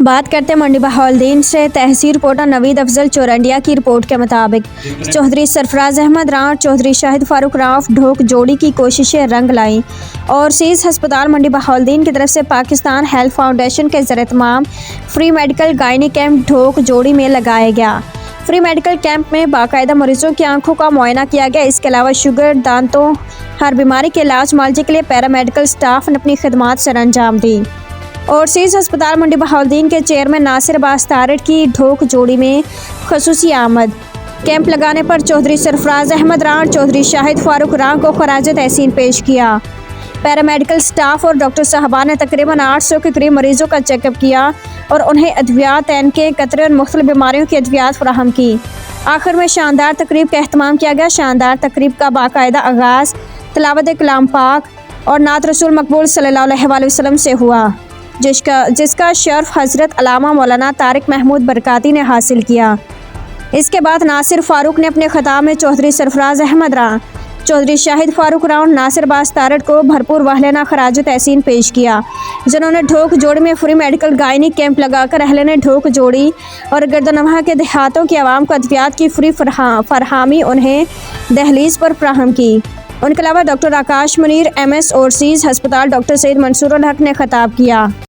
बात करते मंडी बहाउद्दीन से। तहसील रिपोर्टर नवीद अफजल चौरंडिया की रिपोर्ट के मुताबिक चौधरी सरफराज अहमद राव चौधरी शाहिद फारूक राव ढोक जोड़ी की कोशिशें रंग लाईं। ओवरसीज़ हस्पताल मंडी बहाउद्दीन की तरफ से पाकिस्तान हेल्थ फाउंडेशन के ज़रिए फ्री मेडिकल गायनी कैंप ढोक जोड़ी में लगाया गया। फ्री मेडिकल कैंप में बाकायदा मरीजों की आंखों का मुआयना किया गया। इसके अलावा शुगर, दांतों, हर बीमारी के इलाज मुआवजे के लिए पैरामेडिकल स्टाफ ने अपनी खिदमात सर अंजाम दी। ओवरसीज़ हस्पताल मंडी बहाउद्दीन के चेयरमैन नासिर अब्बास तारिड़ की ढोक जोड़ी में खसूसी आमद। कैंप लगाने पर चौधरी सरफराज अहमद राव चौधरी शाहिद फारूक राव को खराज तहसीन पेश किया। पैरामेडिकल स्टाफ और डॉक्टर साहबान ने तकरीबन 800 के करीब मरीजों का चेकअप किया और उन्हें अद्वियात, एनके, कतरे और मुख्तलिफ बीमारियों की अद्वियात फराहम की। आखिर में शानदार तकरीब का एहतमाम किया गया। शानदार तकरीब का बाकायदा आगाज़ तिलावत कलाम पाक और नात रसूल मकबूल सल्लल्लाहु अलैहि वसल्लम से हुआ, जिसका शर्फ हज़रत अल्लामा मौलाना तारिक महमूद बरकाती ने हासिल किया। इसके बाद नासिर फारूक ने अपने खिताब में चौधरी सरफराज अहमद राव चौधरी शाहिद फारूक राव नासिर अब्बास तारिड़ को भरपूर वाहलाना खराज तहसीन पेश किया, जिन्होंने ढोक जोड़ी में फ्री मेडिकल गायनी कैंप लगाकर अहले ढोक जोड़ी और गर्दनवाह के देहातों की आवाम को अद्वियात की फ्री फरहामी उन्हें दहलीज पर फ्राहम की। उनके अलावा डॉक्टर आकाश मुनीर, MS ओवरसीज़ हस्पताल, डॉक्टर सईद मंसूर उल हक ने खिताब किया।